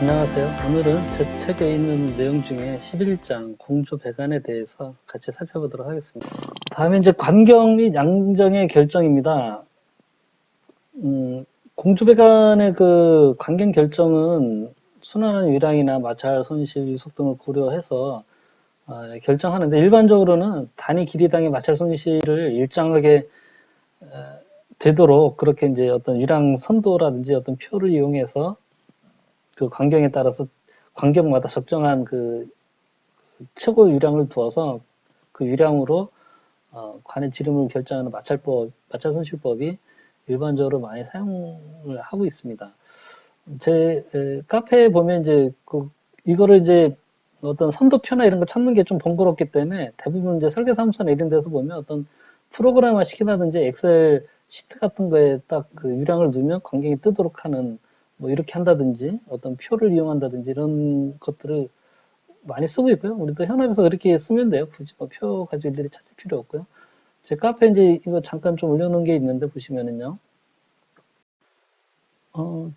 안녕하세요. 오늘은 제 책에 있는 내용 중에 11장 공조배관에 대해서 같이 살펴보도록 하겠습니다. 다음에 이제 관경 및 양정의 결정입니다. 공조배관의 그 관경 결정은 순환한 유량이나 마찰, 손실, 유속 등을 고려해서 결정하는데, 일반적으로는 단위 길이당의 마찰 손실을 일정하게 되도록 그렇게 이제 어떤 유량 선도라든지 어떤 표를 이용해서 그 관경에 따라서 관경마다 적정한 그 최고 유량을 두어서 그 유량으로 관의 지름을 결정하는 마찰손실법이 일반적으로 많이 사용을 하고 있습니다. 제 카페에 보면 이제 이거를 이제 어떤 선도표나 이런 거 찾는 게 좀 번거롭기 때문에 대부분 이제 설계사무소나 이런 데서 보면 어떤 프로그램화 시키다든지 엑셀 시트 같은 거에 딱 그 유량을 넣으면 관경이 뜨도록 하는 뭐 이렇게 한다든지 어떤 표를 이용한다든지 이런 것들을 많이 쓰고 있고요. 우리도 현업에서 그렇게 쓰면 돼요. 굳이 뭐 표 가지고 일일이 찾을 필요 없고요. 제 카페에 이제 이거 잠깐 좀 올려놓은 게 있는데 보시면은요.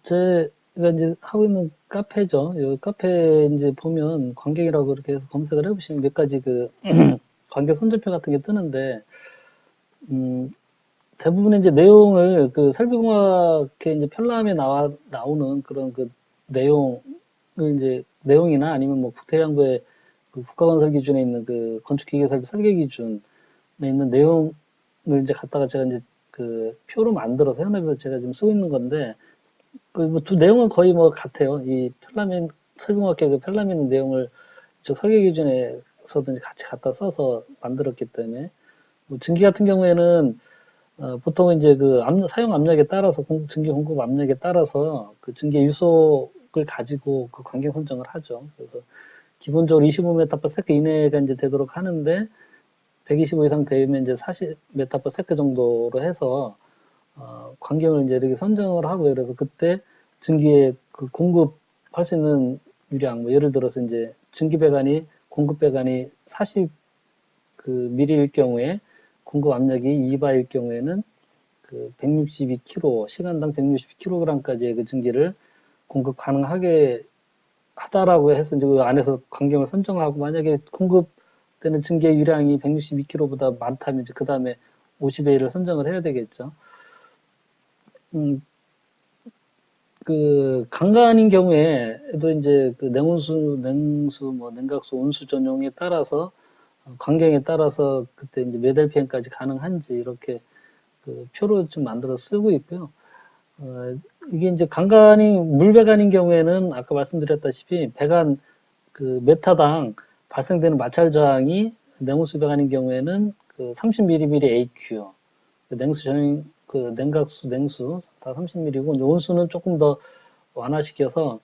제가 이제 하고 있는 카페죠. 이 카페 이제 보면 관객이라고 이렇게 해서 검색을 해보시면 몇 가지 그 관객 선전표 같은 게 뜨는데, 대부분의 이제 내용을 그 설비공학의 이제 편람에 나오는 그런 그 내용을 이제 내용이나 아니면 뭐 국토해양부의 그 국가건설 기준에 있는 그 건축기계설비 설계 기준에 있는 내용을 이제 갖다가 제가 이제 그 표로 만들어서 현업에서 제가 지금 쓰고 있는 건데, 그 뭐 두 내용은 거의 뭐 같아요. 이 편람인 설비공학계 그 편람에 있는 내용을 이쪽 설계 기준에서도 같이 갖다 써서 만들었기 때문에, 뭐 증기 같은 경우에는 보통은 이제 그 사용 압력에 따라서 증기 공급 압력에 따라서 그 증기 유속을 가지고 그 관계 선정을 하죠. 그래서 기본적으로 25m/s 이내가 이제 되도록 하는데, 125 이상 되면 이제 40m/s 정도로 해서 관경을 이제 이렇게 선정을 하고요. 그래서 그때 증기의 그 공급할 수 있는 유량, 뭐 예를 들어서 이제 공급 배관이 40 그 미리일 경우에 공급 압력이 2바일 경우에는 그 162kg, 시간당 162kg까지의 그 증기를 공급 가능하게 하다라고 해서 이제 그 안에서 관경을 선정하고, 만약에 공급되는 증기의 유량이 162kg보다 많다면 이제 그 다음에 50A를 선정을 해야 되겠죠. 음, 그 강간인 경우에도 이제 그 냉온수, 냉수, 뭐 냉각수, 온수 전용에 따라서 관경에 따라서 그때 이제 몇 LPM까지 가능한지 이렇게 그 표로 좀 만들어 쓰고 있고요. 이게 이제 물배관인 경우에는 아까 말씀드렸다시피 배관 그 메타당 발생되는 마찰 저항이 냉온수 배관인 경우에는 그 30mm AQ, 그 냉수 전용, 그 냉각수, 냉수 다 30mm고, 온수는 조금 더 완화시켜서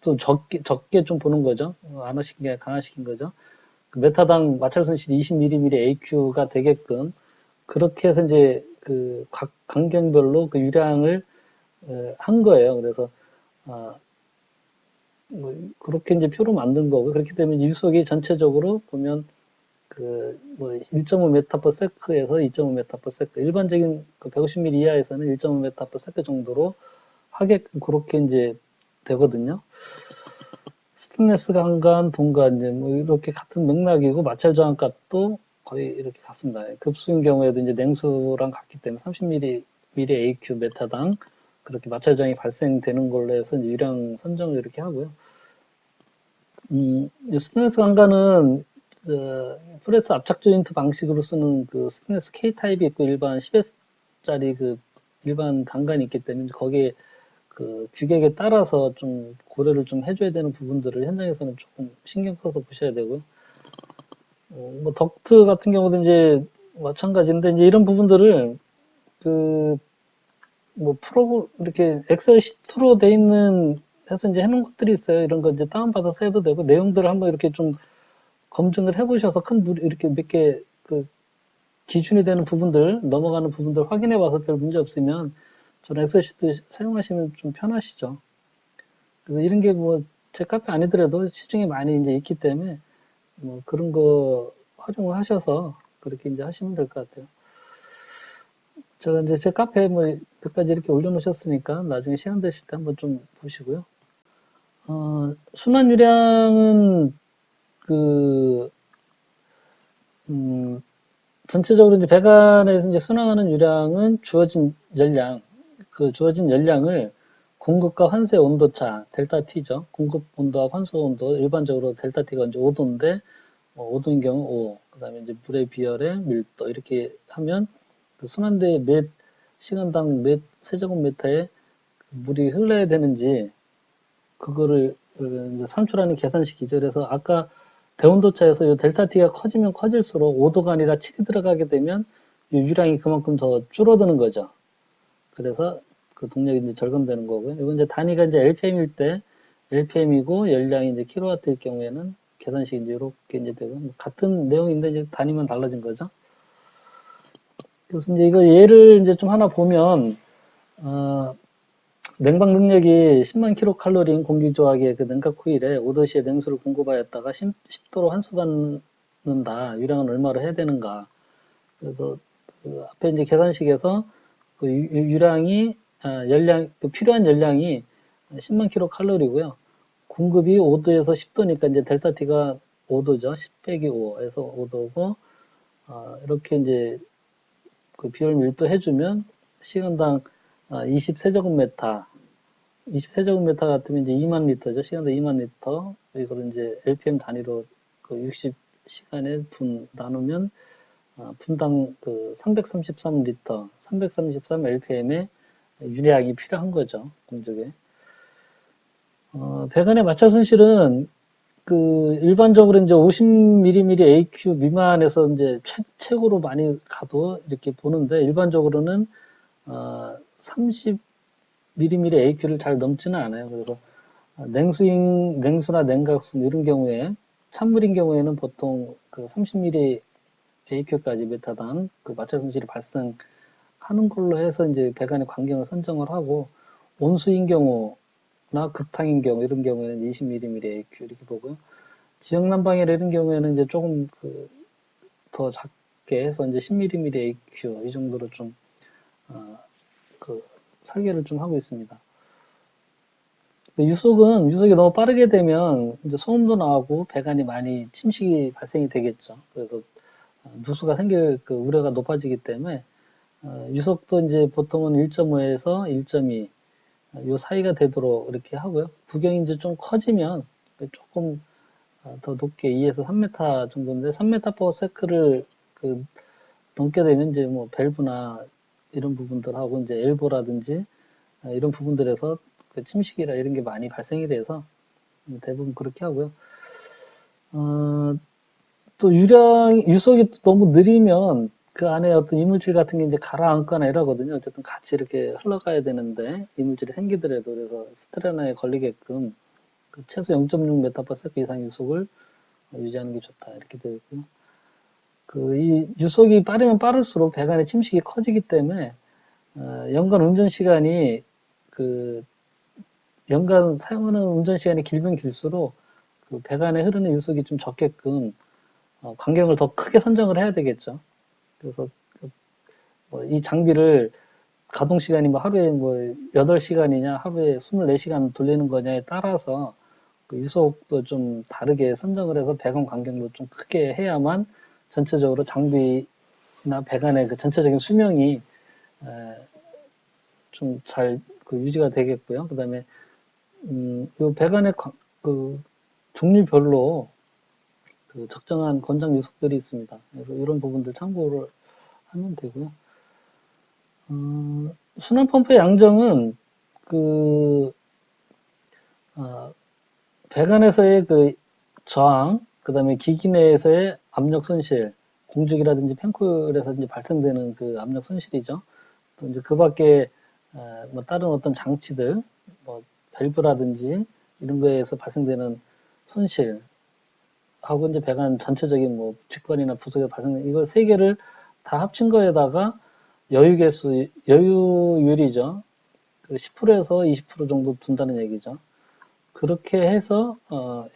좀 적게 좀 보는 거죠. 강화시킨 거죠. 그 메타당 마찰 손실이 20mm AQ가 되게끔 그렇게 해서 이제 그 각 강경별로 그 유량을 한 거예요. 그래서 뭐 그렇게 이제 표로 만든 거고, 그렇기 때문에 유속이 전체적으로 보면 그 뭐 1.5m/s에서 2.5m/s, 일반적인 그 150mm 이하에서는 1.5m/s 정도로 하게끔 그렇게 이제 되거든요. 스테인리스 강간, 동간 이제 뭐 이렇게 같은 맥락이고, 마찰 저항 값도 거의 이렇게 같습니다. 급수인 경우에도 이제 냉수랑 같기 때문에 30mm AQ 메타당 그렇게 마찰 저항이 발생되는 걸로 해서 이제 유량 선정을 이렇게 하고요. 스테인리스 강간은 프레스 압착 조인트 방식으로 쓰는 그 스테인리스 K 타입이 있고, 일반 10S짜리 그 일반 강간이 있기 때문에 거기에 그 규격에 따라서 좀 고려를 좀 해줘야 되는 부분들을 현장에서는 조금 신경 써서 보셔야 되고요. 뭐 덕트 같은 경우도 이제 마찬가지인데, 이제 이런 부분들을 그 뭐 이렇게 엑셀 시트로 돼 있는 해서 이제 해놓은 것들이 있어요. 이런 거 이제 다운받아서 해도 되고, 내용들을 한번 이렇게 좀 검증을 해보셔서 이렇게 몇 개 그 기준이 되는 부분들, 넘어가는 부분들 확인해 봐서 별 문제 없으면 저는 엑셀 시트 사용하시면 좀 편하시죠. 그래서 이런 게 뭐 제 카페 아니더라도 시중에 많이 이제 있기 때문에 뭐 그런 거 활용을 하셔서 그렇게 이제 하시면 될 것 같아요. 제가 이제 제 카페에 뭐 몇 가지 이렇게 올려놓으셨으니까 나중에 시간 되실 때 한번 좀 보시고요. 순환유량은 그, 전체적으로 이제 배관에서 이제 순환하는 유량은 주어진 열량, 그 주어진 열량을 공급과 환수의 온도차, 델타 T죠. 공급 온도와 환수 온도, 일반적으로 델타 T가 이제 5도인데, 5도인 경우 5, 그 다음에 이제 물의 비열의 밀도, 이렇게 하면 그 순환대에 몇 시간당 몇 세제곱미터에 물이 흘러야 되는지, 그거를 이제 산출하는 계산식이죠. 그래서 아까 대온도차에서 이 델타 T가 커지면 커질수록 5도가 아니라 7이 들어가게 되면 이 유량이 그만큼 더 줄어드는 거죠. 그래서 그 동력이 이제 절감되는 거고요. 이건 이제 단위가 이제 LPM일 때 LPM이고 열량이 이제 킬로와트일 경우에는 계산식이 이제 이렇게 이제 되고 같은 내용인데 이제 단위만 달라진 거죠. 그래서 이제 이거 예를 이제 좀 하나 보면 냉방 능력이 10만 킬로칼로리인 공기조각의 그 냉각 코일에 5도씨의 냉수를 공급하였다가 10도로 환수받는다. 유량은 얼마로 해야 되는가. 그래서 그 앞에 이제 계산식에서 그 유량이 열량 그 필요한 열량이 10만 킬로칼로리고요. 공급이 5도에서 10도니까 이제 델타 T가 5도죠. 10 빼기 5에서 5도고 이렇게 이제 그 비열 밀도 해주면 시간당 20세제곱미터 20세제곱미터 같으면 이제 2만 리터죠. 시간당 2만 리터. 이걸 이제 LPM 단위로 그 60시간에 분 나누면 분당 그 333리터, 333 LPM의 유량이 필요한 거죠. 공적에. 배관의 마찰 손실은 그 일반적으로 이제 50mm AQ 미만에서 이제 최고로 많이 가도 이렇게 보는데 일반적으로는 30mm AQ를 잘 넘지는 않아요. 그래서 냉수나 냉각수 이런 경우에 찬물인 경우에는 보통 그 30mm AQ까지 메타당 그 마찰 손실이 발생하는 걸로 해서 이제 배관의 광경을 선정을 하고 온수인 경우나 급탕인 경우 이런 경우에는 20mm AQ 이렇게 보고요. 지역 난방이나 이런 경우에는 이제 조금 그 더 작게 해서 이제 10mm AQ 이 정도로 좀 그 설계를 좀 하고 있습니다. 유속이 너무 빠르게 되면 이제 소음도 나오고 배관이 많이 침식이 발생이 되겠죠. 그래서 누수가 생길 그 우려가 높아지기 때문에 유속도 이제 보통은 1.5에서 1.2 요 사이가 되도록 이렇게 하고요. 구경이 이제 좀 커지면 조금 더 높게 2에서 3m 정도인데 3m per sec를 그 넘게 되면 이제 뭐 밸브나 이런 부분들하고 이제 엘보라든지 이런 부분들에서 그 침식이라 이런 게 많이 발생이 돼서 대부분 그렇게 하고요. 또 유속이 너무 느리면 그 안에 어떤 이물질 같은 게 이제 가라앉거나 이러거든요. 어쨌든 같이 이렇게 흘러가야 되는데 이물질이 생기더라도 그래서 스트레나에 걸리게끔 그 최소 0.6m/s 이상 유속을 유지하는 게 좋다 이렇게 되어 있고요. 그 이 유속이 빠르면 빠를수록 배관의 침식이 커지기 때문에 연간 운전 시간이 그 연간 사용하는 운전 시간이 길면 길수록 그 배관에 흐르는 유속이 좀 적게끔 광경을 더 크게 선정을 해야 되겠죠. 그래서 이 장비를 가동 시간이 뭐 하루에 뭐 8시간이냐 하루에 24시간 돌리는 거냐에 따라서 그 유속도 좀 다르게 선정을 해서 배관 광경도 좀 크게 해야만 전체적으로 장비나 배관의 그 전체적인 수명이 좀 잘 그 유지가 되겠고요. 그다음에 이 배관의 그 종류별로 그 적정한 권장 유속들이 있습니다. 그래서 이런 부분들 참고를 하면 되고요. 순환 펌프의 양정은 그 배관에서의 그 저항, 그 다음에 기기 내에서의 압력 손실, 공중이라든지 팬코일에서 이제 발생되는 그 압력 손실이죠. 또 이제 그 밖에 뭐 다른 어떤 장치들, 뭐 밸브라든지 이런 거에서 발생되는 손실, 하고 이제 배관 전체적인 뭐 직관이나 부속에 발생된 이거 세 개를 다 합친 거에다가 여유율이죠. 그 10%에서 20% 정도 둔다는 얘기죠. 그렇게 해서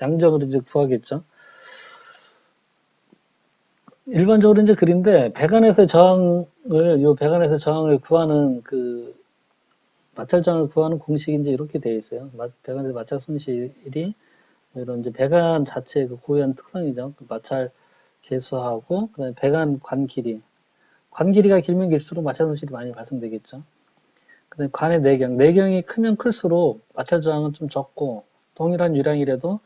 양정을 이제 구하겠죠. 일반적으로 이제 그린데 배관에서 저항을 구하는 그 마찰 저항을 구하는 공식이 이제 이렇게 되어 있어요. 배관에서 마찰 손실이 이런 이제 배관 자체의 그 고유한 특성이죠. 그 마찰 계수하고 그다음에 배관 관 길이가 길면 길수록 마찰 손실이 많이 발생되겠죠. 그다음에 관의 내경이 크면 클수록 마찰 저항은 좀 적고 동일한 유량이라도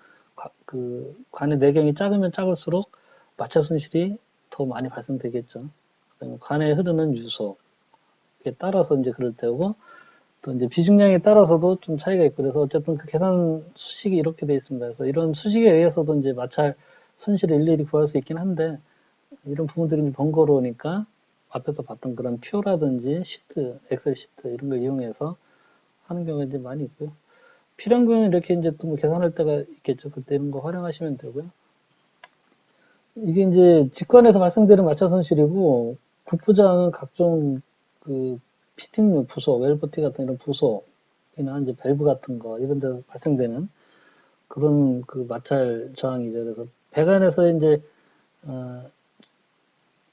그 관의 내경이 작으면 작을수록 마찰 손실이 더 많이 발생되겠죠. 그다음에 관에 흐르는 유속에 따라서 이제 그럴 테고 또 이제 비중량에 따라서도 좀 차이가 있고 그래서 어쨌든 그 계산 수식이 이렇게 되어 있습니다. 그래서 이런 수식에 의해서도 이제 마찰 손실을 일일이 구할 수 있긴 한데 이런 부분들이 번거로우니까 앞에서 봤던 그런 표라든지 시트, 엑셀 시트 이런 걸 이용해서 하는 경우가 이제 많이 있고요. 필요한 경우는 이렇게 이제 또 뭐 계산할 때가 있겠죠. 그때 이런 거 활용하시면 되고요. 이게 이제 직관에서 발생되는 마찰 손실이고 국부장은 각종 그 피팅류 부속, 웰버티 같은 이런 부속이나 이제 밸브 같은 거 이런 데서 발생되는 그런 그 마찰 저항이죠. 그래서 배관에서 이제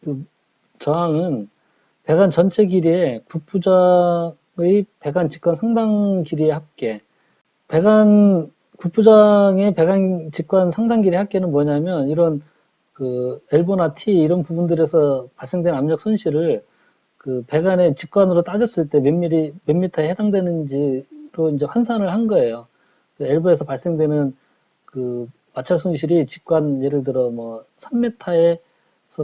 그 저항은 배관 전체 길이에 국부장의 배관 직관 상당 길이의 합계. 국부장의 배관 직관 상당 길이의 합계는 뭐냐면 이런 그 엘보나 T 이런 부분들에서 발생된 압력 손실을 그 배관의 직관으로 따졌을 때 몇 미터에 해당되는지로 이제 환산을 한 거예요. 그 엘보에서 발생되는 그 마찰 손실이 직관 예를 들어 뭐 3m에서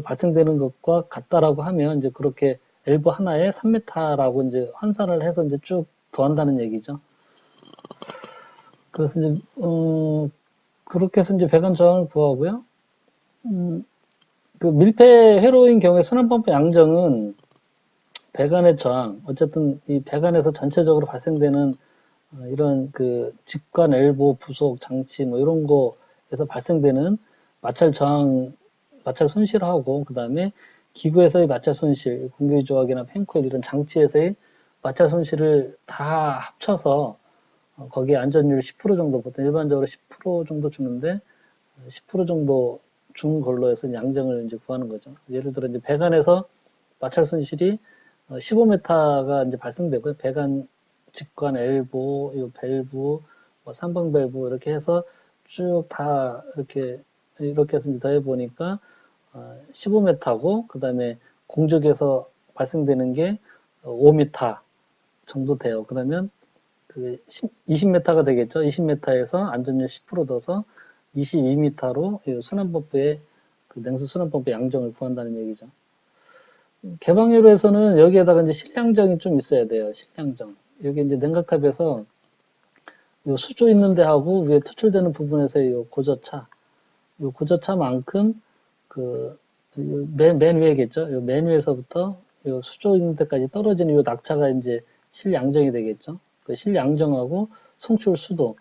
발생되는 것과 같다라고 하면 이제 그렇게 엘보 하나에 3m라고 이제 환산을 해서 이제 쭉 더한다는 얘기죠. 그래서 이제 그렇게 해서 이제 배관 저항을 구하고요. 그 밀폐 회로인 경우에 순환펌프 양정은 배관의 저항, 어쨌든 이 배관에서 전체적으로 발생되는 이런 그 직관 엘보 부속 장치 뭐 이런 거에서 발생되는 마찰 저항, 마찰 손실하고 그 다음에 기구에서의 마찰 손실, 공기 조각이나 펜코일 이런 장치에서의 마찰 손실을 다 합쳐서 거기에 안전율 10% 정도 보통 일반적으로 10% 정도 주는데 10% 정도 준 걸로 해서 양정을 이제 구하는 거죠. 예를 들어 이제 배관에서 마찰 손실이 15m가 이제 발생되고요. 배관 직관 엘보, 요 밸브, 뭐 삼방 밸브 이렇게 해서 쭉 다 이렇게 해서 이제 더해 보니까 15m고 그다음에 공적에서 발생되는 게 5m 정도 돼요. 그러면 그 20m가 되겠죠. 20m에서 안전율 10% 넣어서 22m로 순환펌프의 그 냉수 순환펌프 양정을 구한다는 얘기죠. 개방유로에서는 여기에다가 이제 실량정이 좀 있어야 돼요. 실량정. 여기 이제 냉각탑에서 요 수조 있는 데하고 위에 투출되는 부분에서의 요 고저차만큼 그 맨 위에겠죠. 요 맨 위에서부터 요 수조 있는 데까지 떨어지는 요 낙차가 이제 실양정이 되겠죠. 그 실양정하고 송출 수도.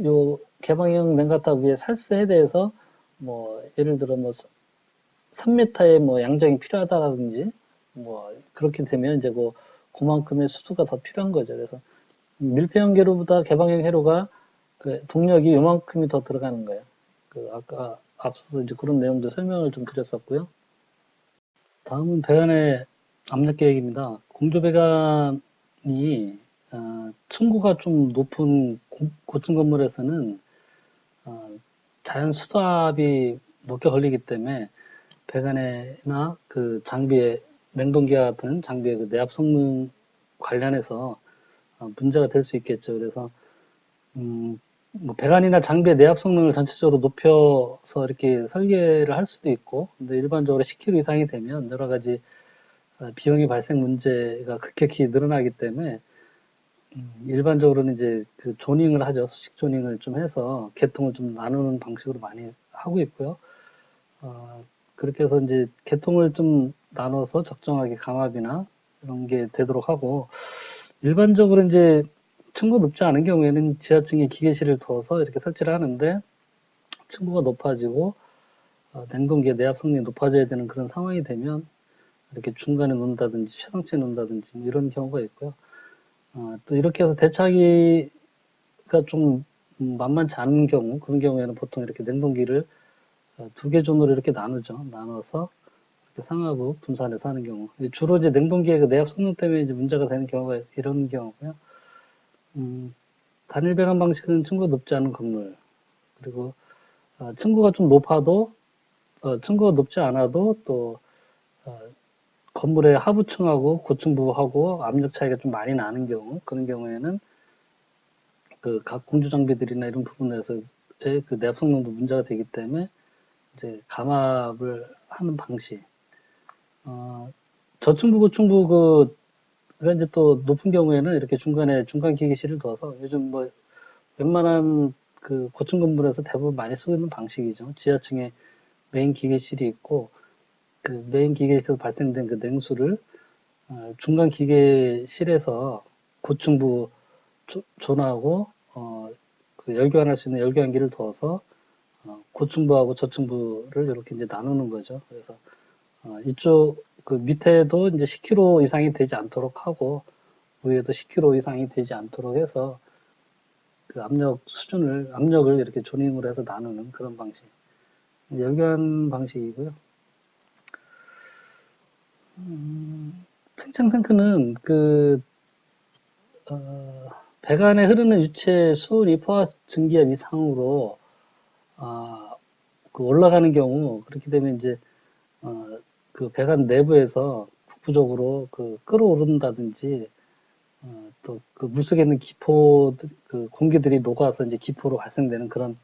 요 개방형 냉각탑 위에 살수에 대해서 뭐 예를 들어 뭐 3m의 뭐 양정이 필요하다든지 뭐 그렇게 되면 이제 그만큼의 수도가 더 필요한 거죠. 그래서 밀폐형 회로보다 개방형 회로가 그 동력이 요만큼이 더 들어가는 거예요. 그 아까 앞서서 이제 그런 내용도 설명을 좀 드렸었고요. 다음은 배관의 압력 계획입니다. 공조 배관이 층고가 좀 높은 고층 건물에서는 자연 수압이 높게 걸리기 때문에 배관이나 그 장비의 냉동기와 같은 장비의 그 내압 성능 관련해서 문제가 될 수 있겠죠. 그래서 뭐 배관이나 장비의 내압 성능을 전체적으로 높여서 이렇게 설계를 할 수도 있고, 근데 일반적으로 10kg 이상이 되면 여러 가지 비용의 발생 문제가 급격히 늘어나기 때문에 일반적으로는 이제 그 조닝을 하죠. 수직 조닝을 좀 해서 계통을 좀 나누는 방식으로 많이 하고 있고요. 그렇게 해서 이제 계통을 좀 나눠서 적정하게 감압이나 이런 게 되도록 하고, 일반적으로 이제 층고 높지 않은 경우에는 지하층에 기계실을 둬서 이렇게 설치를 하는데, 층고가 높아지고 냉동기의 내압 성능이 높아져야 되는 그런 상황이 되면 이렇게 중간에 놓는다든지 최상층에 놓는다든지 뭐 이런 경우가 있고요. 또 이렇게 해서 대차기가 좀 만만치 않은 경우, 그런 경우에는 보통 이렇게 냉동기를 두 개 존으로 이렇게 나누죠. 나눠서 이렇게 상하부 분산해서 하는 경우. 주로 이제 냉동기의 그 내압 성능 때문에 이제 문제가 되는 경우가 이런 경우고요. 단일 배관 방식은 층고가 높지 않은 건물, 그리고 층고가 좀 높아도 층고가 높지 않아도 또 건물의 하부층하고 고층부하고 압력 차이가 좀 많이 나는 경우, 그런 경우에는 그 각 공조 장비들이나 이런 부분에서의 그 내압 성능도 문제가 되기 때문에 이제 감압을 하는 방식. 저층부, 고층부 그가 이제 또 높은 경우에는 이렇게 중간에 중간 기계실을 둬서 요즘 뭐 웬만한 그 고층 건물에서 대부분 많이 쓰고 있는 방식이죠. 지하층에 메인 기계실이 있고 그 메인 기계실에서 발생된 그 냉수를 중간 기계실에서 고층부 존하고 그 열교환할 수 있는 열교환기를 둬서 고층부하고 저층부를 이렇게 이제 나누는 거죠. 그래서 이쪽 그 밑에도 이제 10kg 이상이 되지 않도록 하고 위에도 10kg 이상이 되지 않도록 해서 그 압력을 이렇게 조닝으로 해서 나누는 그런 방식. 열교환 방식이고요. 팽창 탱크는 배관에 흐르는 유체 수온이 포화 증기압 이상으로, 그 올라가는 경우, 그렇게 되면 이제, 그 배관 내부에서 국부적으로 그 끓어오른다든지, 또 그 물속에 있는 그 공기들이 녹아서 이제 기포로 발생되는 그런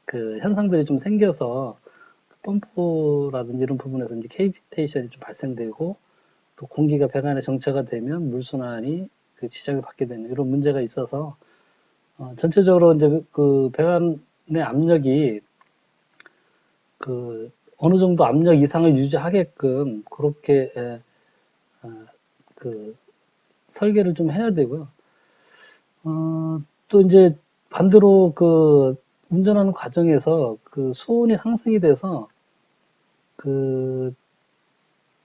그 현상들이 좀 생겨서 펌프라든지 이런 부분에서 이제 케이비테이션이 좀 발생되고 또 공기가 배관에 정체가 되면 물순환이 그 지장을 받게 되는 이런 문제가 있어서 전체적으로 이제 그 배관의 압력이 그 어느 정도 압력 이상을 유지하게끔 그렇게 그 설계를 좀 해야 되고요. 또 이제 반대로 그 운전하는 과정에서 그 수온이 상승이 돼서 그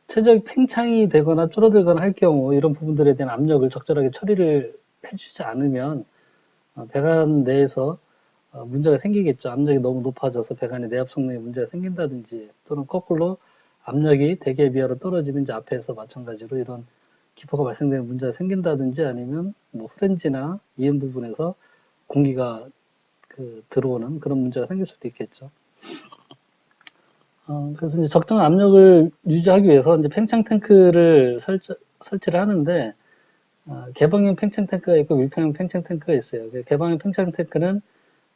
최적 팽창이 되거나 줄어들거나 할 경우 이런 부분들에 대한 압력을 적절하게 처리를 해주지 않으면 배관 내에서 문제가 생기겠죠. 압력이 너무 높아져서 배관의 내압 성능에 문제가 생긴다든지 또는 거꾸로 압력이 대기압 이하로 떨어지면 이제 앞에서 마찬가지로 이런 기포가 발생되는 문제가 생긴다든지 아니면 뭐 후렌지나 이음 부분에서 공기가 그 들어오는 그런 문제가 생길 수도 있겠죠. 그래서 이제 적정한 압력을 유지하기 위해서 이제 팽창 탱크를 설치를 하는데, 개방형 팽창 탱크가 있고 밀폐형 팽창 탱크가 있어요. 개방형 팽창 탱크는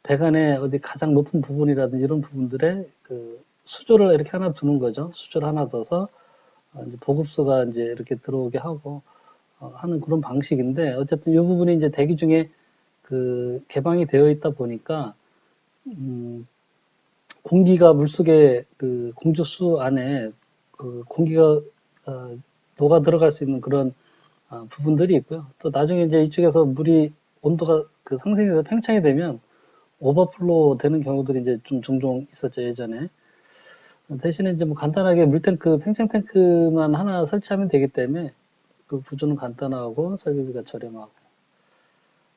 배관의 어디 가장 높은 부분이라든지 이런 부분들에 그 수조를 이렇게 하나 두는 거죠. 수조를 하나 둬서 이제 보급수가 이제 이렇게 들어오게 하고 하는 그런 방식인데, 어쨌든 이 부분이 이제 대기 중에 그 개방이 되어 있다 보니까 공기가 물속에 그 공주수 안에 그 공기가 녹아 들어갈 수 있는 그런 부분들이 있고요. 또 나중에 이제 이쪽에서 물이 온도가 그 상승해서 팽창이 되면 오버플로 되는 경우들이 이제 좀 종종 있었죠, 예전에. 대신에 이제 뭐 간단하게 물탱크, 팽창 탱크만 하나 설치하면 되기 때문에 그 구조는 간단하고 설비비가 저렴하고.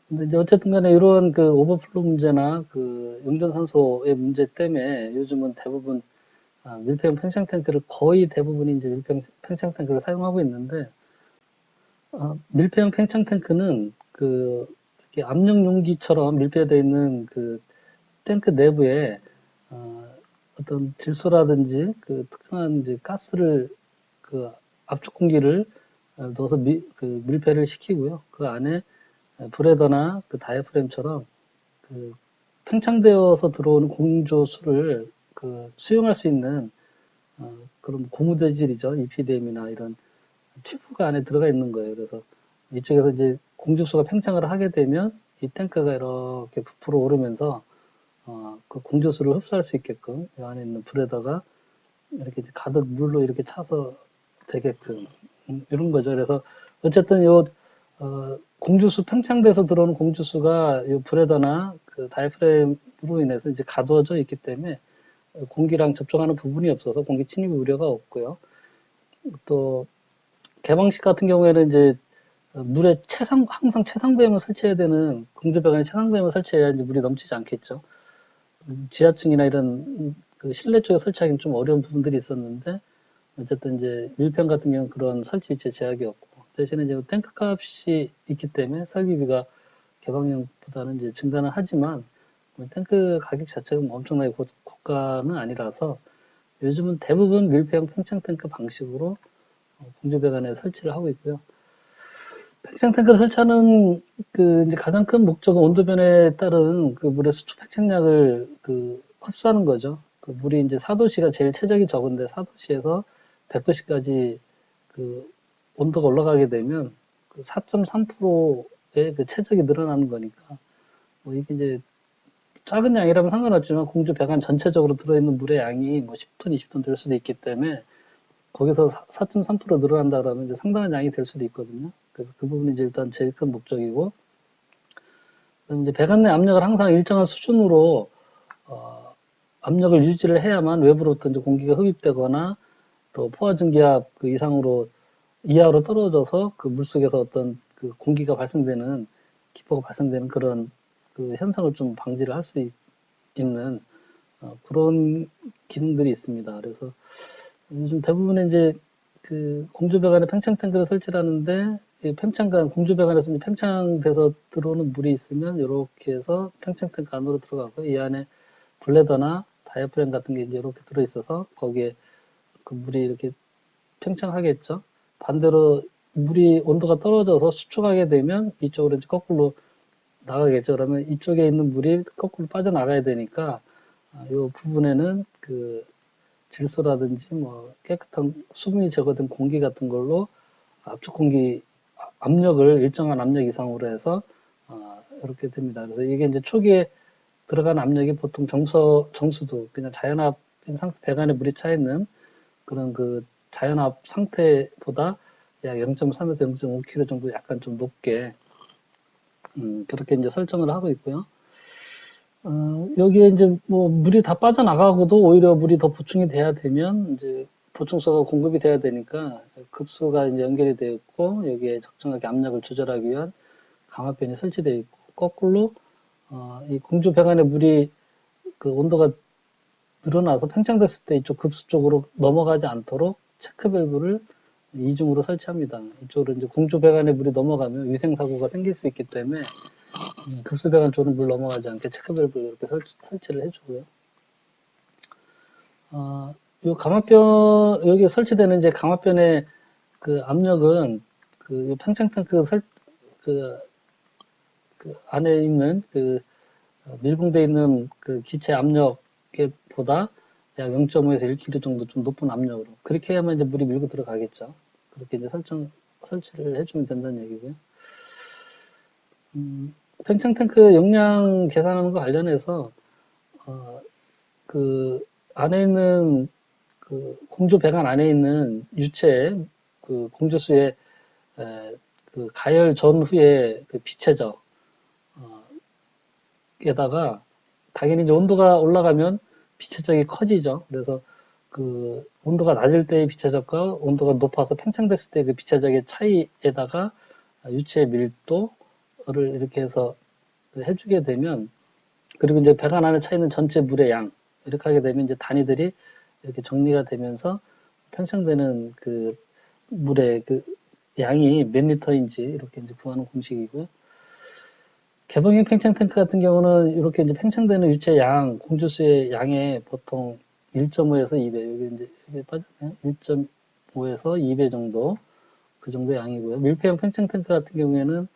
근데 이제 어쨌든 간에 이런 그 오버플로 문제나 그 용존산소의 문제 때문에 요즘은 대부분 밀폐형 팽창 탱크를 거의 대부분이 이제 밀폐형 팽창 탱크를 사용하고 있는데, 밀폐형 팽창 탱크는 그 이렇게 압력 용기처럼 밀폐되어 있는 그 탱크 내부에 어떤 질소라든지 그 특정한 이제 가스를 그 압축 공기를 넣어서 그 밀폐를 시키고요. 그 안에 브레더나 그 다이아프램처럼 그 팽창되어서 들어오는 공조수를 그 수용할 수 있는 그런 고무재질이죠. EPDM이나 이런 튜브가 안에 들어가 있는 거예요. 그래서 이쪽에서 이제 공조수가 팽창을 하게 되면 이 탱크가 이렇게 부풀어 오르면서 그 공조수를 흡수할 수 있게끔 이 안에 있는 불에다가 이렇게 가득 물로 이렇게 차서 되게끔 이런 거죠. 그래서 어쨌든 요 공주수 팽창돼서 들어오는 공주수가 요 브레더나 그 다이프램으로 인해서 이제 가두어져 있기 때문에 공기랑 접촉하는 부분이 없어서 공기 침입 우려가 없고요. 또 개방식 같은 경우에는 이제 물에 항상 최상부에만 설치해야 되는 공조배관에 최상부에만 설치해야 이제 물이 넘치지 않겠죠. 지하층이나 이런 그 실내 쪽에 설치하기는 좀 어려운 부분들이 있었는데 어쨌든 이제 밀폐형 같은 경우는 그런 설치 위치에 제약이 없고 대신에 이제 탱크 값이 있기 때문에 설비비가 개방형보다는 이제 증가는 하지만 탱크 가격 자체가 뭐 엄청나게 고가는 아니라서 요즘은 대부분 밀폐형 팽창 탱크 방식으로 공조 배관에 설치를 하고 있고요. 팽창 탱크를 설치하는 그 이제 가장 큰 목적은 온도 변화에 따른 그 물의 수축 팽창량을 그 흡수하는 거죠. 그 물이 이제 4도씨가 제일 최적이 적은데 4도씨에서 100도씨까지 그 온도가 올라가게 되면 그 4.3%의 그 최적이 늘어나는 거니까 뭐 이게 이제 작은 양이라면 상관없지만 공주 배관 전체적으로 들어있는 물의 양이 뭐 10톤, 20톤 될 수도 있기 때문에 거기서 4.3% 늘어난다 그러면 이제 상당한 양이 될 수도 있거든요. 그래서 그 부분이 이제 일단 제일 큰 목적이고, 이제 배관 내 압력을 항상 일정한 수준으로 압력을 유지를 해야만 외부로부터 이제 공기가 흡입되거나 또 포화 증기압 그 이하로 떨어져서 그 물속에서 어떤 그 공기가 발생되는 기포가 발생되는 그런 그 현상을 좀 방지를 할 수 있는 그런 기능들이 있습니다. 그래서 요즘 대부분의 이제 그 공조배관에 팽창 탱크를 설치를 하는데 이 팽창관 공조배관에서 이제 팽창돼서 들어오는 물이 있으면 이렇게 해서 팽창 탱크 안으로 들어가고 이 안에 블레더나 다이아프램 같은 게 이제 이렇게 들어 있어서 거기에 그 물이 이렇게 팽창하겠죠. 반대로 물이 온도가 떨어져서 수축하게 되면 이쪽으로 이제 거꾸로 나가겠죠. 그러면 이쪽에 있는 물이 거꾸로 빠져나가야 되니까 이 부분에는 그 질소라든지 뭐 깨끗한 수분이 제거된 공기 같은 걸로 압축 공기 압력을 일정한 압력 이상으로 해서 이렇게 됩니다. 그래서 이게 이제 초기에 들어간 압력이 보통 정수도 그냥 자연압인 상태 배관에 물이 차 있는 그런 그 자연압 상태보다 약 0.3에서 0.5kg 정도 약간 좀 높게 그렇게 이제 설정을 하고 있고요. 여기에 이제 뭐 물이 다 빠져나가고도 오히려 물이 더 보충이 돼야 되면 이제 보충소가 공급이 돼야 되니까 급수가 이제 연결이 되어 있고 여기에 적정하게 압력을 조절하기 위한 강압변이 설치되어 있고 거꾸로 이 공조 배관에 물이 그 온도가 늘어나서 팽창됐을 때 이쪽 급수 쪽으로 넘어가지 않도록 체크 밸브를 이중으로 설치합니다. 이쪽으로 이제 공조 배관에 물이 넘어가면 위생 사고가 생길 수 있기 때문에 급수 배관 쪽으로 물 넘어가지 않게 체크 밸브를 이렇게 설치를 해주고요. 요 감압변 여기 설치되는 이제 감압변의 그 압력은 그 팽창 탱크 그 안에 있는 그 밀봉되어 있는 그 기체 압력보다 약 0.5에서 1kg 정도 좀 높은 압력으로 그렇게 해야만 이제 물이 밀고 들어가겠죠. 그렇게 이제 설치를 해주면 된다는 얘기고요. 팽창 탱크 용량 계산하는 거 관련해서 그 안에 있는 그 공조 배관 안에 있는 유체 그 공조수의 그 가열 전후의 그 비체적 에다가 당연히 이제 온도가 올라가면 비체적이 커지죠. 그래서 그 온도가 낮을 때의 비체적과 온도가 높아서 팽창됐을 때 그 비체적의 차이에다가 유체의 밀도를 이렇게 해서 해주게 되면 그리고 이제 배관 안에 차 있는 전체 물의 양 이렇게 하게 되면 이제 단위들이 이렇게 정리가 되면서 팽창되는 그 물의 그 양이 몇 리터인지 이렇게 이제 구하는 공식이고요. 개봉형 팽창 탱크 같은 경우는 이렇게 이제 팽창되는 유체 양, 공조수의 양의 보통 1.5에서 2배, 여기 이제 여기 빠졌네요. 1.5에서 2배 정도, 그 정도 양이고요. 밀폐형 팽창 탱크 같은 경우에는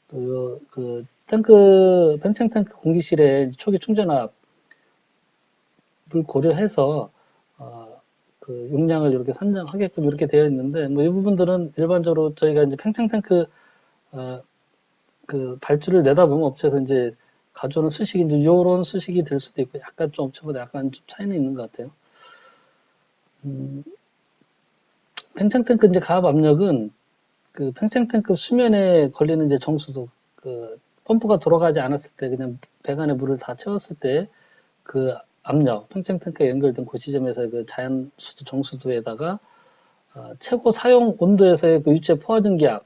또 그 팽창 탱크 공기실에 초기 충전압을 고려해서 그 용량을 이렇게 산정하게끔 이렇게 되어 있는데 뭐 이 부분들은 일반적으로 저희가 이제 팽창 탱크 그 발주를 내다보면 업체에서 이제 가져오는 수식이 이제 요런 수식이 될 수도 있고 약간 좀 업체보다 약간 좀 차이는 있는 것 같아요. 팽창 탱크 이제 가압 압력은 그 팽창 탱크 수면에 걸리는 이제 정수도 그 펌프가 돌아가지 않았을 때 그냥 배관에 물을 다 채웠을 때 그 압력 팽창 탱크에 연결된 그 지점에서 그 자연 수도 정수도에다가 최고 사용 온도에서의 그 유체 포화증 기압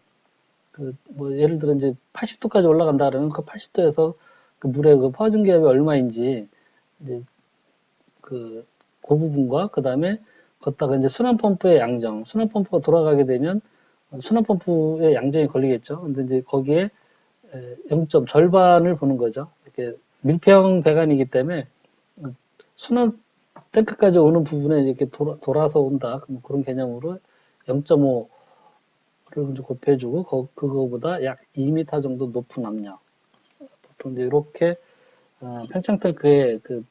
그 뭐 예를 들어 이제 80도까지 올라간다 그러면 그 80도에서 그 물의 그 포화증 기압이 얼마인지 이제 그 부분과 그 다음에 걷다가 이제 순환 펌프의 양정, 순환 펌프가 돌아가게 되면 순환 펌프의 양정이 걸리겠죠. 근데 이제 거기에 0점 절반을 보는 거죠. 이렇게 밀폐형 배관이기 때문에 순환 탱크까지 오는 부분에 이렇게 돌아서 온다. 그런 개념으로 0.5를 이제 곱해주고 그거보다 약 2m 정도 높은 압력. 보통 이제 이렇게 팽창 탱크에 그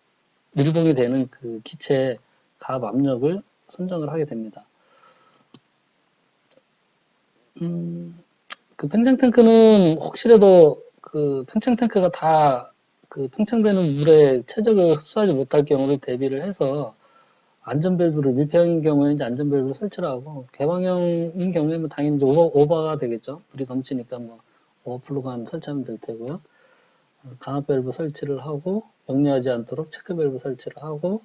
밀봉이 되는 그 기체의 가압 압력을 선정을 하게 됩니다. 그 팽창 탱크는 혹시라도 그 팽창 탱크가 다 그 팽창되는 물에 최적을 흡수하지 못할 경우를 대비를 해서 안전 밸브를 밀폐형인 경우에는 이제 안전 밸브를 설치를 하고 개방형인 경우에는 당연히 이제 오버가 되겠죠. 물이 넘치니까 뭐 오버플로가 설치하면 될 테고요. 강압 밸브 설치를 하고 역류하지 않도록 체크 밸브 설치를 하고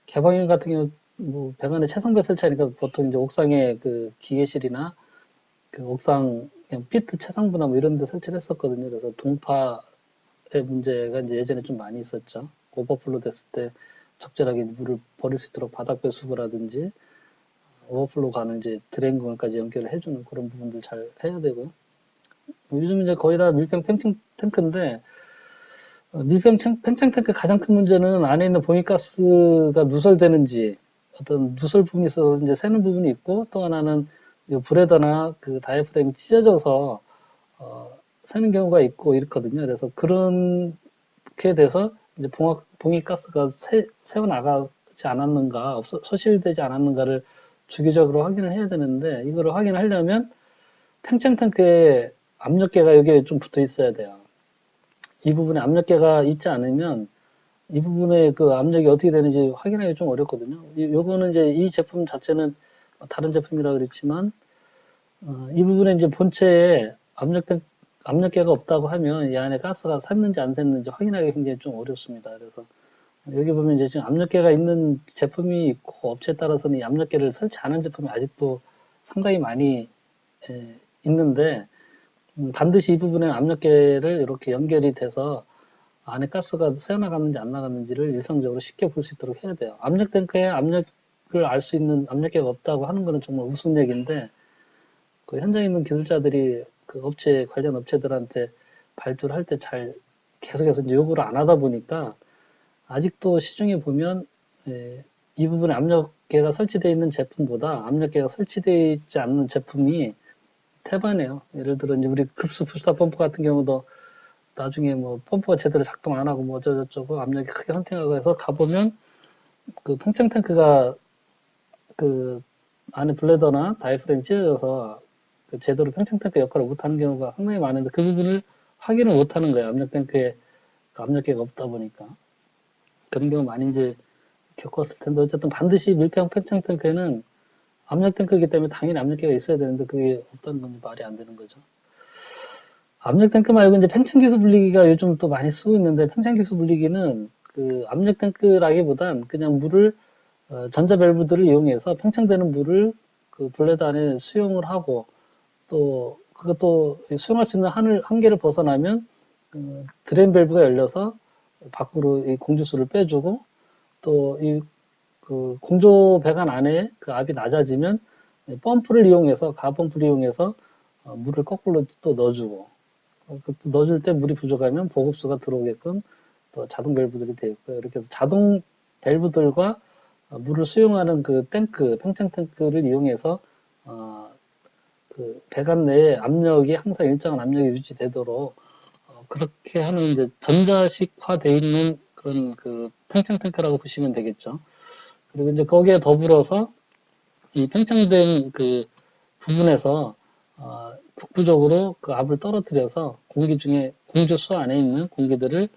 개방형 같은 경우 뭐 배관에 최상배 설치하니까 보통 이제 옥상에 그 기계실이나 그 옥상 그냥 피트 최상부나 뭐 이런 데 설치를 했었거든요. 그래서 동파의 문제가 이제 예전에 좀 많이 있었죠. 오버플로 됐을 때 적절하게 물을 버릴 수 있도록 바닥 배수구라든지 오버플로 가는 이제 드레인 구간까지 연결을 해주는 그런 부분들 잘 해야 되고요. 요즘 이제 거의 다 밀폐형 팽창 탱크인데 밀폐형 팽창 탱크 가장 큰 문제는 안에 있는 봉입가스가 누설되는지 어떤 누설 부분이 있어서 이제 새는 부분이 있고 또 하나는 브레더나 그 다이프램이 찢어져서 새는 경우가 있고 이렇거든요. 그래서 그렇게 돼서 이제 봉입가스가 새어 나가지 않았는가, 소실되지 않았는가를 주기적으로 확인을 해야 되는데 이거를 확인하려면 팽창 탱크에 압력계가 여기에 좀 붙어 있어야 돼요. 이 부분에 압력계가 있지 않으면 이 부분에 그 압력이 어떻게 되는지 확인하기 좀 어렵거든요. 요거는 이제 이 제품 자체는 다른 제품이라 그랬지만 이 부분에 이제 본체에 압력계가 없다고 하면 이 안에 가스가 샜는지 안 샜는지 확인하기 굉장히 좀 어렵습니다. 그래서 여기 보면 이제 지금 압력계가 있는 제품이 있고 업체에 따라서는 이 압력계를 설치하는 제품이 아직도 상당히 많이 있는데 반드시 이 부분에 압력계를 이렇게 연결이 돼서 안에 가스가 새어나갔는지 안 나갔는지를 일상적으로 쉽게 볼 수 있도록 해야 돼요. 압력 탱크에 압력을 알 수 있는 압력계가 없다고 하는 거는 정말 우스운 얘기인데 그 현장에 있는 기술자들이 그 관련 업체들한테 발주를 할 때 잘 계속해서 이제 요구를 안 하다 보니까 아직도 시중에 보면 이 부분에 압력계가 설치되어 있는 제품보다 압력계가 설치되어 있지 않는 제품이 태반이에요. 예를 들어 이제 우리 급수 불사 펌프 같은 경우도 나중에 뭐 펌프가 제대로 작동 안 하고 뭐 어쩌고저쩌고 압력이 크게 헌팅하고 해서 가보면 그 팽창 탱크가 그 안에 블레더나 다이프램이 찢어져서 그 제대로 팽창 탱크 역할을 못하는 경우가 상당히 많은데 그 부분을 확인을 못하는 거예요. 압력 탱크에 압력계가 없다 보니까 그런 경우 많이 이제 겪었을 텐데 어쨌든 반드시 밀폐형 팽창 탱크에는 압력 탱크이기 때문에 당연히 압력계가 있어야 되는데 그게 없다는 건 말이 안 되는 거죠. 압력 탱크 말고 이제 팽창 기수 분리기가 요즘 또 많이 쓰고 있는데 팽창 기수 분리기는 그 압력 탱크라기보단 그냥 물을 전자 밸브들을 이용해서 팽창되는 물을 그 블레드 안에 수용을 하고 또 그것도 수용할 수 있는 한계를 벗어나면 드레인 밸브가 열려서 밖으로 이 공주수를 빼주고 또 이 그 공조 배관 안에 그 압이 낮아지면 펌프를 이용해서 가펌프를 이용해서 물을 거꾸로 또 넣어주고 넣어줄 때 물이 부족하면 보급수가 들어오게끔 또 자동 밸브들이 되어 있고요. 이렇게 해서 자동 밸브들과 물을 수용하는 그 탱크, 팽창 탱크를 이용해서 그 배관 내에 압력이 항상 일정한 압력이 유지되도록 그렇게 하는 이제 전자식화되어 있는 그런 그 팽창 탱크라고 보시면 되겠죠. 그리고 이제 거기에 더불어서 이 팽창된 그 부분에서 국부적으로 그 압을 떨어뜨려서 공기 중에 공조수 안에 있는 공기들을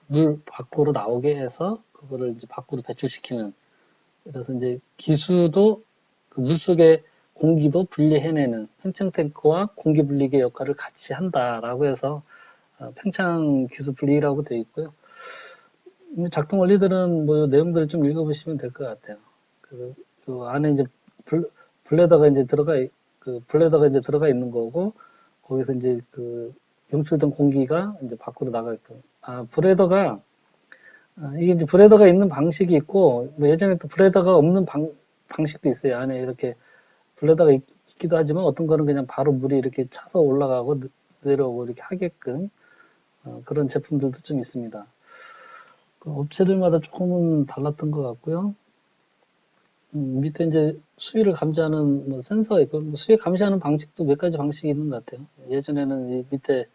물 밖으로 나오게 해서 그거를 이제 밖으로 배출시키는 그래서 이제 기수도 그 물속의 공기도 분리해내는 팽창 탱크와 공기 분리기 역할을 같이 한다라고 해서 팽창 기수 분리라고 되어 있고요. 작동 원리들은 뭐 내용들을 좀 읽어보시면 될 것 같아요. 그 안에 이제 블레더가 이제 들어가 있는 거고 거기서 이제 그 용출된 공기가 이제 밖으로 나가게끔. 이게 이제 브레더가 있는 방식이 있고 뭐 예전에 또 브레더가 없는 방식도 있어요. 안에 이렇게 블레더가 있기도 하지만 어떤 거는 그냥 바로 물이 이렇게 차서 올라가고 내려오고 이렇게 하게끔 그런 제품들도 좀 있습니다. 그 업체들마다 조금은 달랐던 것 같고요. 밑에 이제 수위를 감지하는 뭐 센서가 있고, 수위 감시하는 방식도 몇 가지 방식이 있는 것 같아요. 예전에는 이 밑에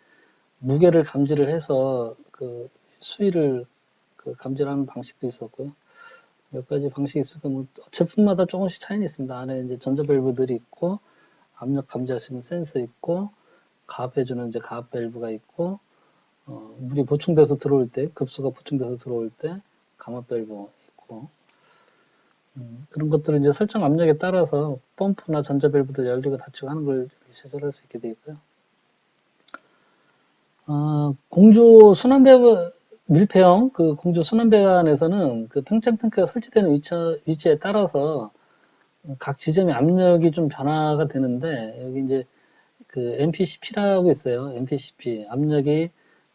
무게를 감지를 해서 그 수위를 그 감지하는 방식도 있었고요. 몇 가지 방식이 있을 거면 제품마다 조금씩 차이는 있습니다. 안에 이제 전자밸브들이 있고, 압력 감지할 수 있는 센서 있고, 가압해주는 이제 가압 밸브가 있고, 물이 보충돼서 들어올 때, 급수가 보충돼서 들어올 때 감압 밸브 있고, 그런 것들을 이제 설정 압력에 따라서 펌프나 전자밸브들 열리고 닫히고 하는 걸 조절할 수 있게 되어 있고요. 공조 순환배 밀폐형 그 공조 순환배관에서는 그 팽창 탱크가 설치되는 위치에 따라서 각 지점의 압력이 좀 변화가 되는데 여기 이제 그 MPCP라고 있어요. MPCP 압력이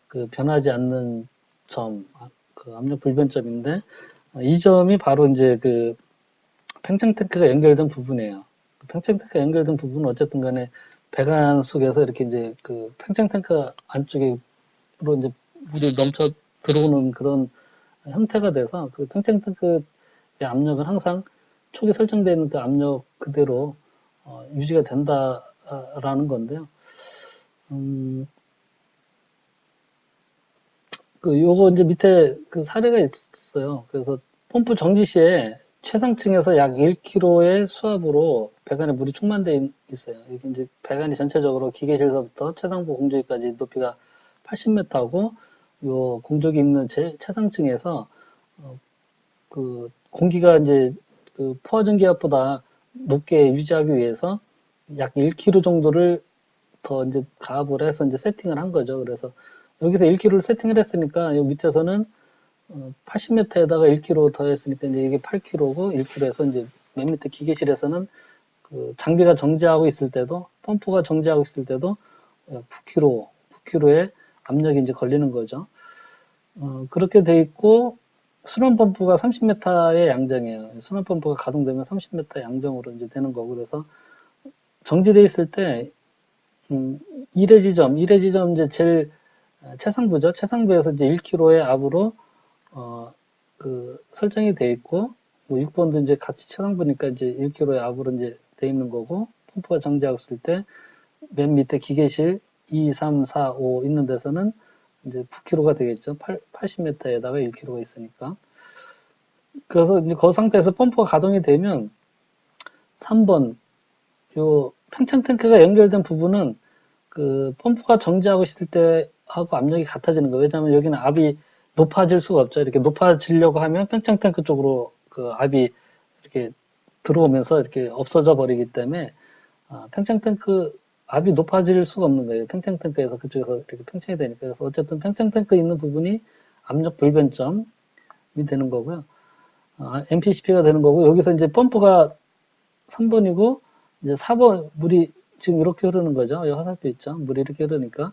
그 변하지 않는 점, 그 압력 불변점인데 이 점이 바로 이제 그 팽창 탱크가 연결된 부분이에요. 그 팽창 탱크가 연결된 부분은 어쨌든 간에 배관 속에서 이렇게 이제 그 팽창 탱크 안쪽으로 이제 물이 넘쳐 들어오는 그런 형태가 돼서 그 팽창 탱크의 압력은 항상 초기 설정되어 있는 그 압력 그대로 유지가 된다라는 건데요. 그 요거 이제 밑에 그 사례가 있어요. 그래서 펌프 정지 시에 최상층에서 약 1kg의 수압으로 배관에 물이 충만되어 있어요. 이게 이제 배관이 전체적으로 기계실에서부터 최상부 공조기까지 높이가 80m고 요 공조기 있는 최상층에서 그 공기가 이제 그 포화전기압보다 높게 유지하기 위해서 약 1kg 정도를 더 이제 가압을 해서 이제 세팅을 한 거죠. 그래서 여기서 1kg를 세팅을 했으니까 이 밑에서는 80m에다가 1kg 더했으니까 이제 이게 8kg고 1kg에서 이제 맨 밑에 기계실에서는 그 장비가 정지하고 있을 때도 펌프가 정지하고 있을 때도 9kg의 압력이 이제 걸리는 거죠. 그렇게 돼 있고 순환 펌프가 30m의 양정이에요. 순환 펌프가 가동되면 30m 양정으로 이제 되는 거고 그래서 정지돼 있을 때 1회 지점 이제 제일 최상부죠. 최상부에서 이제 1kg의 압으로 그 설정이 돼 있고 뭐 6번도 이제 같이 최상부니까 이제 1kg의 압으로 이제 돼 있는 거고 펌프가 정지하고 있을 때 맨 밑에 기계실 2, 3, 4, 5 있는 데서는 이제 9kg가 되겠죠. 80m에다가 1kg가 있으니까. 그래서 이제 그 상태에서 펌프가 가동이 되면 3번 요 팽창 탱크가 연결된 부분은 그 펌프가 정지하고 있을 때 하고 압력이 같아지는 거예요. 왜냐하면 여기는 압이 높아질 수가 없죠. 이렇게 높아지려고 하면 팽창 탱크 쪽으로 그 압이 이렇게 들어오면서 이렇게 없어져 버리기 때문에 팽창 탱크 압이 높아질 수가 없는 거예요. 팽창 탱크에서 그쪽에서 이렇게 팽창이 되니까. 그래서 어쨌든 팽창 탱크 있는 부분이 압력 불변점이 되는 거고요. MPCP가 되는 거고 여기서 이제 펌프가 3번이고 이제 4번 물이 지금 이렇게 흐르는 거죠. 여기 화살표 있죠. 물이 이렇게 흐르니까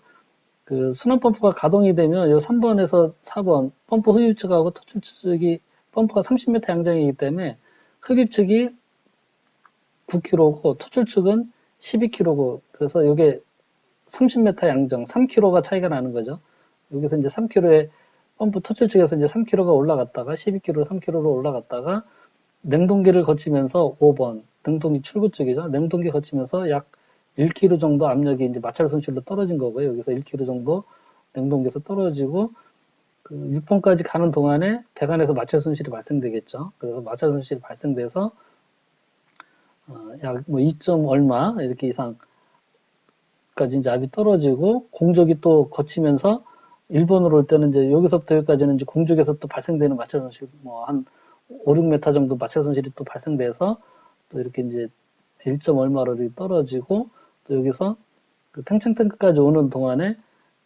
그 순환 펌프가 가동이 되면 이 3번에서 4번 펌프 흡입 측하고 토출 측이 펌프가 30m 양정이기 때문에 흡입 측이 9kg고 토출 측은 12kg고 그래서 이게 30m 양정 3kg가 차이가 나는 거죠. 여기서 이제 3kg의 펌프 토출 측에서 이제 3kg가 올라갔다가 12kg, 3kg로 올라갔다가 냉동기를 거치면서 5번 냉동기 출구 쪽이죠. 냉동기 거치면서 약 1kg 정도 압력이 이제 마찰 손실로 떨어진 거고요. 여기서 1kg 정도 냉동기에서 떨어지고 그 6번까지 가는 동안에 배관에서 마찰 손실이 발생되겠죠. 그래서 마찰 손실이 발생돼서 약 뭐 2점 얼마 이렇게 이상까지 이제 압이 떨어지고 공조기 또 거치면서 1번으로 올 때는 이제 여기서부터 여기까지는 이제 공조기에서 또 발생되는 마찰 손실 뭐 한 5, 6m 정도 마찰 손실이 또 발생돼서 또 이렇게 이제 1점 얼마로 떨어지고 또 여기서 그 팽창 탱크까지 오는 동안에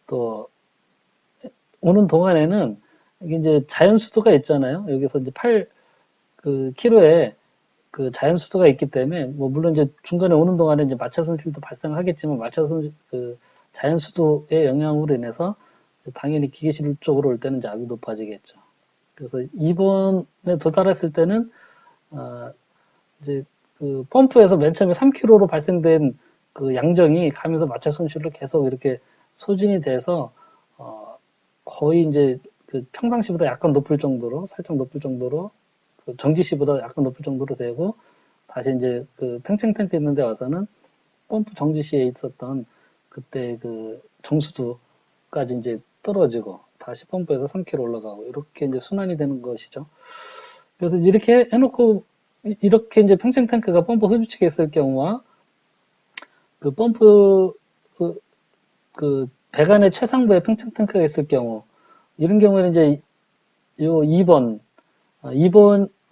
또 오는 동안에는 이게 이제 자연 수도가 있잖아요. 여기서 이제 8그 킬로에 그 자연 수도가 있기 때문에 뭐 물론 이제 중간에 오는 동안에 이제 마찰 손실도 발생하겠지만 마찰 손실 그 자연 수도의 영향으로 인해서 당연히 기계실 쪽으로 올 때는 이제 압이 높아지겠죠. 그래서 2번에 도달했을 때는 이제 그 펌프에서 맨 처음에 3kg로 발생된 그 양정이 가면서 마찰 손실로 계속 이렇게 소진이 돼서 거의 이제 그 평상시보다 약간 높을 정도로, 살짝 높을 정도로, 그 정지시보다 약간 높을 정도로 되고, 다시 이제 그 팽창 탱크 있는 데 와서는 펌프 정지시에 있었던 그때 그 정수도까지 이제 떨어지고, 다시 펌프에서 3km 올라가고, 이렇게 이제 순환이 되는 것이죠. 그래서 이렇게 해놓고, 이렇게 이제 팽창 탱크가 펌프 흡입 측에 있을 경우와, 그 펌프, 그 배관의 최상부에 팽창 탱크가 있을 경우, 이런 경우에는 이제 요 2번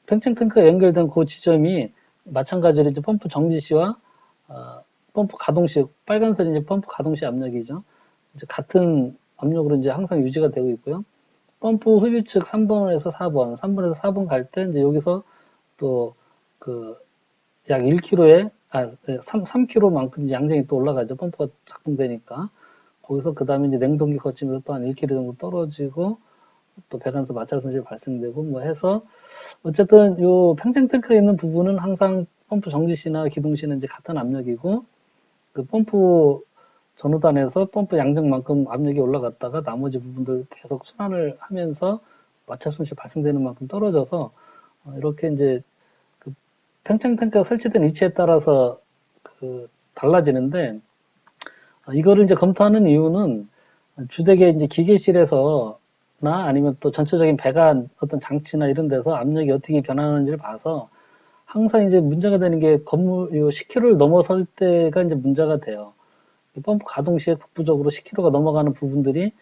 팽창 탱크가 연결된 그 지점이 마찬가지로 이제 펌프 정지시와 펌프 가동시, 빨간선이 이제 펌프 가동시 압력이죠. 이제 같은 압력으로 이제 항상 유지가 되고 있고요. 펌프 흡입 측 3번에서 4번, 3번에서 4번 갈 때 이제 여기서 또 그 약 1km에 3km만큼 양정이 또 올라가죠. 펌프가 작동되니까. 거기서 그 다음에 이제 냉동기 거치면서 또 한 1km 정도 떨어지고 또 배관서 마찰 손실이 발생되고 뭐 해서 어쨌든 요 팽창 탱크에 있는 부분은 항상 펌프 정지시나 기동시는 이제 같은 압력이고 그 펌프 전후단에서 펌프 양정만큼 압력이 올라갔다가 나머지 부분들 계속 순환을 하면서 마찰 손실 발생되는 만큼 떨어져서 이렇게 이제 그 팽창 탱크가 설치된 위치에 따라서 그 달라지는데 이거를 이제 검토하는 이유는 주택의 이제 기계실에서나 아니면 또 전체적인 배관 어떤 장치나 이런 데서 압력이 어떻게 변하는지를 봐서 항상 이제 문제가 되는 게 건물 요 10km를 넘어설 때가 이제 문제가 돼요. 펌프 가동 시에 국부적으로 10km가 넘어가는 부분들이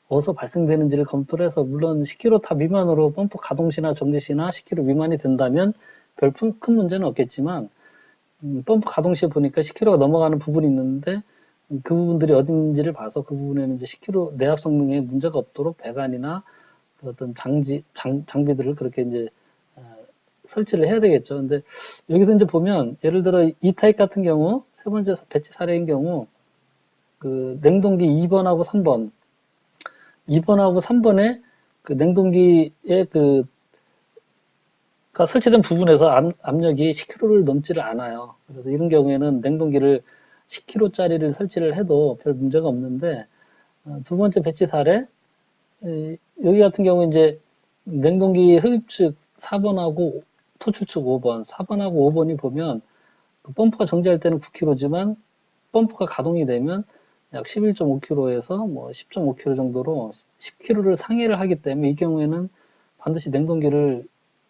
어디서 발생되는지를 검토를 해서 물론 10km 타 미만으로 펌프 가동 시나 정지 시나 10km 미만이 된다면 별 큰 문제는 없겠지만 펌프 가동 시에 보니까 10km가 넘어가는 부분이 있는데 그 부분들이 어딘지를 봐서 그 부분에는 이제 10km 내압 성능에 문제가 없도록 배관이나 그 어떤 장비들을 그렇게 이제 설치를 해야 되겠죠. 근데 여기서 이제 보면 예를 들어 이 타입 같은 경우 세 번째 배치 사례인 경우 그 냉동기 2번하고 3번, 2번하고 3번에 그 냉동기에 가 설치된 부분에서 압력이 10kg를 넘지를 않아요. 그래서 이런 경우에는 냉동기를 10kg짜리를 설치를 해도 별 문제가 없는데 두 번째 배치 사례 여기 같은 경우 이제 냉동기 흡입 측 4번하고 토출 측 5번, 4번하고 5번이 보면 그 펌프가 정지할 때는 9kg지만 펌프가 가동이 되면 약 11.5kg에서 뭐 10.5kg 정도로 10kg를 상회를 하기 때문에 이 경우에는 반드시 냉동기를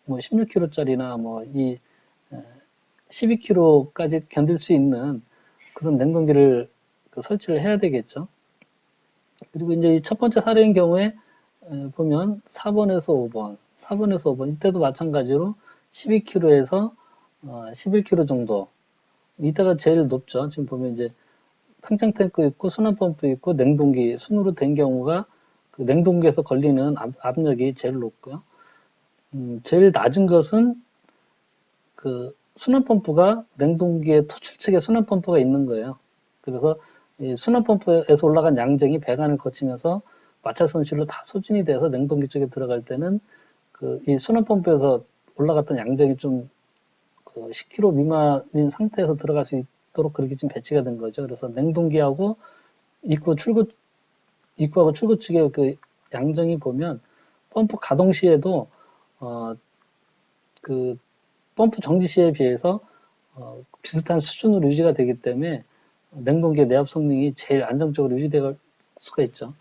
뭐 16kg짜리나 뭐 이 12kg까지 견딜 수 있는 그런 냉동기를 설치를 해야 되겠죠. 그리고 이제 첫 번째 사례인 경우에 보면 4번에서 5번, 4번에서 5번 이때도 마찬가지로 12kg에서 11kg 정도 이때가 제일 높죠. 지금 보면 이제 팽창 탱크 있고 순환 펌프 있고 냉동기 순으로 된 경우가 그 냉동기에서 걸리는 압력이 제일 높고요. 제일 낮은 것은 그 순환 펌프가 냉동기의 토출 측에 순환 펌프가 있는 거예요. 그래서 이 순환 펌프에서 올라간 양정이 배관을 거치면서 마찰 손실로 다 소진이 돼서 냉동기 쪽에 들어갈 때는 그 이 순환 펌프에서 올라갔던 양정이 좀 그 10kg 미만인 상태에서 들어갈 수 있도록 그렇게 지금 배치가 된 거죠. 그래서 냉동기하고 입구하고 출구 측의 그 양정이 보면 펌프 가동 시에도 그 펌프 정지 시에 비해서 비슷한 수준으로 유지가 되기 때문에 냉동기의 내압 성능이 제일 안정적으로 유지될 수가 있죠.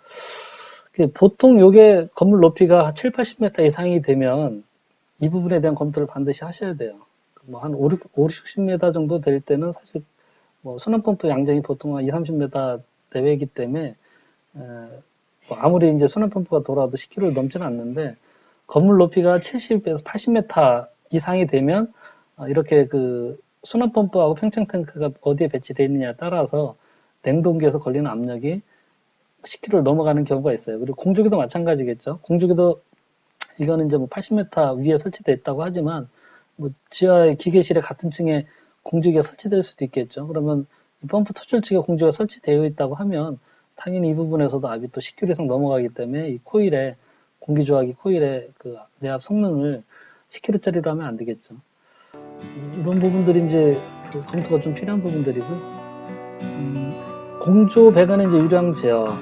보통 요게 건물 높이가 7, 80m 이상이 되면 이 부분에 대한 검토를 반드시 하셔야 돼요. 뭐 한 5, 60m 정도 될 때는 사실 뭐 순환펌프 양정이 보통 한 2, 30m 내외이기 때문에 뭐 아무리 이제 순환펌프가 돌아도 10km를 넘지는 않는데 건물 높이가 70에서 80m 이상이 되면 이렇게 그 순환펌프하고 팽창 탱크가 어디에 배치되어 있느냐에 따라서 냉동기에서 걸리는 압력이 10km를 넘어가는 경우가 있어요. 그리고 공조기도 마찬가지겠죠. 공조기도 이거는 이제 뭐 80m 위에 설치되어 있다고 하지만 뭐 지하의 기계실에 같은 층에 공조기가 설치될 수도 있겠죠. 그러면 펌프 토출 측에 공조기가 설치되어 있다고 하면 당연히 이 부분에서도 압이 또 10kg 이상 넘어가기 때문에 이 코일에 공기조화기 코일의 그 내압 성능을 10kg짜리로 하면 안 되겠죠. 이런 부분들이 이제 그 검토가 좀 필요한 부분들이고요. 공조 배관의 이제 유량 제어,